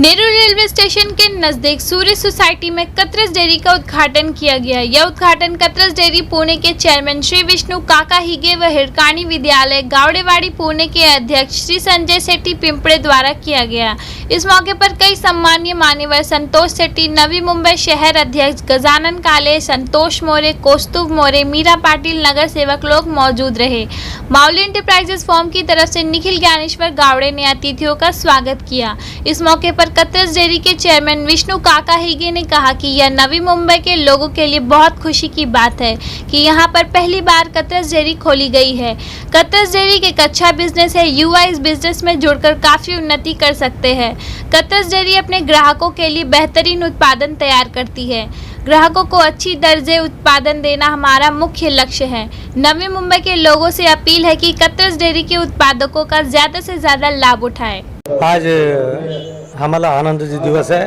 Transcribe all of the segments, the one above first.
Nehru railway station के नजदीक सूर्य society में कतरस डेयरी का उद्घाटन किया गया। यह उद्घाटन कतरस डेयरी पुणे के चेयरमैन श्री विष्णु काका हिगे व हिरकाणी विद्यालय गावड़ेवाड़ी पुणे के अध्यक्ष श्री संजय सेठी पिंपड़े द्वारा किया गया। इस मौके पर कई सम्मानीय मान्यवर संतोष सेठी, नवी मुंबई शहर अध्यक्ष गजानन काले, संतोष मोरे, कौस्तुभ मोरे, मीरा पाटिल, नगर सेवक लोग मौजूद रहे। माउली एंटरप्राइजेस फॉर्म की तरफ से निखिल ज्ञानेश्वर गावड़े ने अतिथियों का स्वागत किया। इस मौके पर कतरस डेयरी के चेयरमैन विष्णु काका हिगे ने कहा कि यह नवी मुंबई के लोगों के लिए बहुत खुशी की बात है कि यहां पर पहली बार कतरस डेयरी खोली गई है। कतरस डेयरी एक अच्छा बिजनेस है, युवा इस बिजनेस में जुड़कर काफी उन्नति कर सकते हैं। कतरस डेयरी अपने ग्राहकों के लिए बेहतरीन उत्पादन तैयार करती है। ग्राहकों को अच्छी दर्जे उत्पादन देना हमारा मुख्य लक्ष्य है। नवी मुंबई के लोगों से अपील है कि कतरस डेयरी के उत्पादकों का ज्यादा से ज्यादा लाभ उठाएं। आज आम्हाला आनंदाचा दिवस आहे।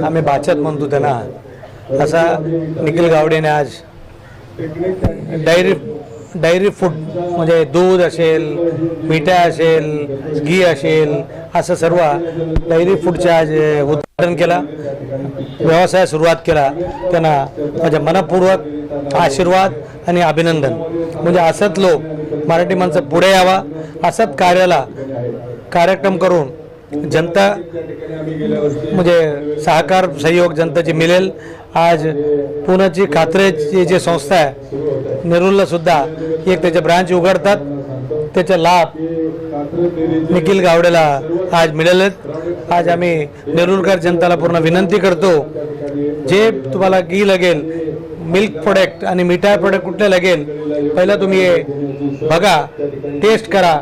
आम्ही बाचत म्हणतो त्यांना असा निखिल गावडेने आज डायरी फूड म्हणजे दूध असेल, मिठाई असेल, घी असेल, असं सर्व डायरी फूडचे आज उद्घाटन केला, व्यवसाय सुरुवात केला। त्यांना माझ्या मनपूर्वक आशीर्वाद आणि अभिनंदन। म्हणजे असंच लोक मराठी माणसं पुढे यावा, असंच कार्यक्रम करून जनता म्हणजे सहकार सहयोग जनतेची मिळेल। आज पुण्याची कात्रेची जी संस्था आहे नेरूरला सुद्धा एक त्याचे ब्रांच उघडतात, त्याचा लाभ निखिल गावडेला आज मिळेलच। आज आम्ही नेरूरकर जनताला पूर्ण विनंती करतो, जे तुम्हाला घी लागेल, मिल्क प्रोडक्ट आणि मिठाई प्रोडक्ट कुठले लागेल, पहिला तुम्ही हे बघा, टेस्ट करा,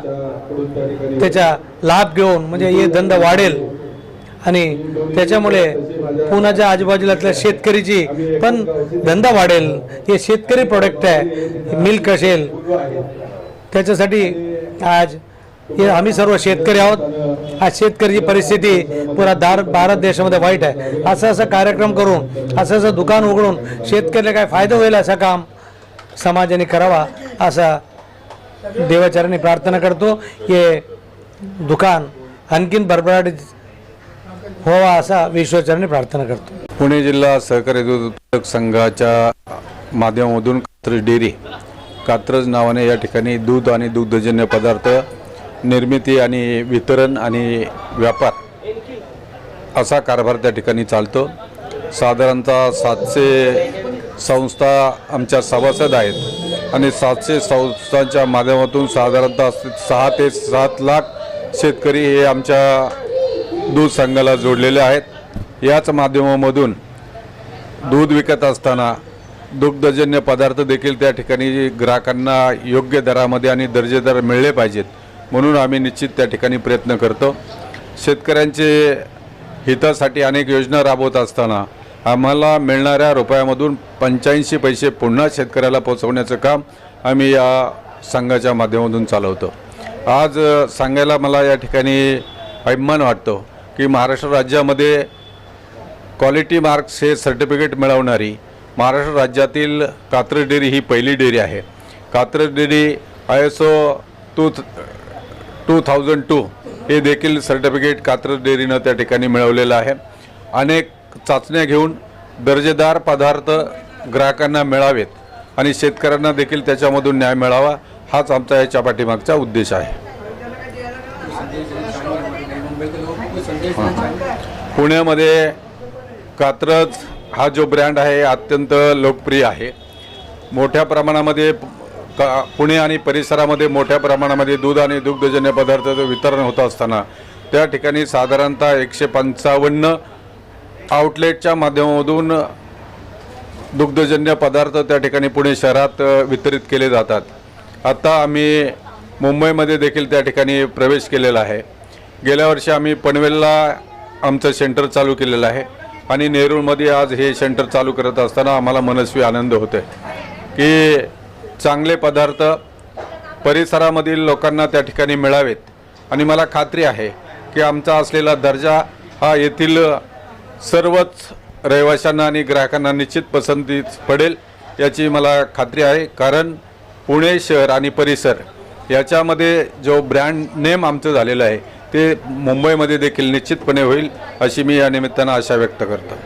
त्याचा लाभ घेऊन म्हणजे हे धंदा वाढेल आणि त्याच्यामुळे पुण्याच्या आजूबाजूला शेतकरीची पण धंदा वाढेल। हे शेतकरी प्रोडक्ट आहे, मिल्क असेल, त्याच्यासाठी आज हे आम्ही सर्व शेतकरी आहोत। आज शेतकरीची परिस्थिती पुरा भारत देशामध्ये वाईट आहे। असं कार्यक्रम करून असं दुकान उघडून शेतकऱ्याला काय फायदा होईल असं काम समाजाने करावा, असा देवाचरणी प्रार्थना करतो। हे दुकान आणखीन भरभराटीत व्हावा असा विश्वचरणी प्रार्थना करतो। पुणे जिल्हा सहकारी दूध उत्पादक संघाच्या माध्यमातून कात्रज डेअरी कात्रज नावाने या ठिकाणी दूध आणि दुग्धजन्य पदार्थ निर्मिती आणि वितरण आणि व्यापार असा कारभार त्या ठिकाणी चालतो। साधारणतः 700 संस्था आमच्या सभासद आहेत आणि 700 संस्थांच्या माध्यमातून साधारणतः 6 ते 7 लाख शेतकरी हे आमच्या दूध संघाला जोडलेले आहेत। याच माध्यमामधून दूध विकत असताना दुग्धजन्य पदार्थ देखील त्या ठिकाणी ग्राहकांना योग्य दरामध्ये आणि दर्जेदार मिळले पाहिजेत, म्हणून आम्ही निश्चित त्या ठिकाणी प्रयत्न करतो। शेतकऱ्यांचे हितासाठी अनेक योजना राबवत असताना आम्हाला मिळणाऱ्या रुपयामधून 85 पैसे पुन्हा शेतकऱ्याला पोहोचवण्याचं काम आम्ही या संघाच्या माध्यमातून चालवतो। आज सांगायला मला या ठिकाणी अभिमान वाटतो की महाराष्ट्र राज्यामध्ये क्वालिटी मार्क्स हे सर्टिफिकेट मिळवणारी महाराष्ट्र राज्यातील कात्रज डेअरी ही पहिली डेअरी आहे। कात्रज डेअरी ISO 2002 हे देखील सर्टिफिकेट कात्रज डेअरीनं त्या ठिकाणी मिळवलेलं आहे। अनेक चाचण्या घेऊन दर्जेदार पदार्थ ग्राहकांना मिळावेत आणि शेतकऱ्यांना देखील त्याच्यामधून न्याय मिळावा, हाच आमचा याच्या पाठीमागचा उद्देश आहे। पुण्यामध्ये कात्रज हा जो ब्रँड आहे अत्यंत लोकप्रिय आहे। मोठ्या प्रमाणामध्ये पुणे आणि परिसरामध्ये मोठ्या प्रमाणामध्ये दूध आणि दुग्धजन्य पदार्थाचं वितरण होत असताना त्या ठिकाणी साधारणतः 155 आउटलेटच्या माध्यमातून दुग्धजन्य पदार्थ त्या ठिकाणी पुणे शहरात वितरित केले जातात। आता आम्ही मुंबईमध्ये देखील त्या ठिकाणी प्रवेश केलेला आहे। गेल्या वर्षी आम्ही पनवेलला आमचं सेंटर चालू केलेलं आहे आणि नेरूरमध्ये आज हे सेंटर चालू करत असताना आम्हाला मनस्वी आनंद होतो की चांगले पदार्थ परिसरामधील लोकांना त्या ठिकाणी मिळावेत आणि मला खात्री आहे की आमचा असलेला दर्जा हा येथील सर्वच रहिवाशांना आणि ग्राहकांना निश्चित पसंतीस पडेल याची मला खात्री आहे। कारण पुणे शहर आणि परिसर याच्यामध्ये जो ब्रँड नेम आमचं झालेलं आहे ते मुंबईमध्ये देखील निश्चितपणे होईल अशी मी या निमित्तानं आशा व्यक्त करतो.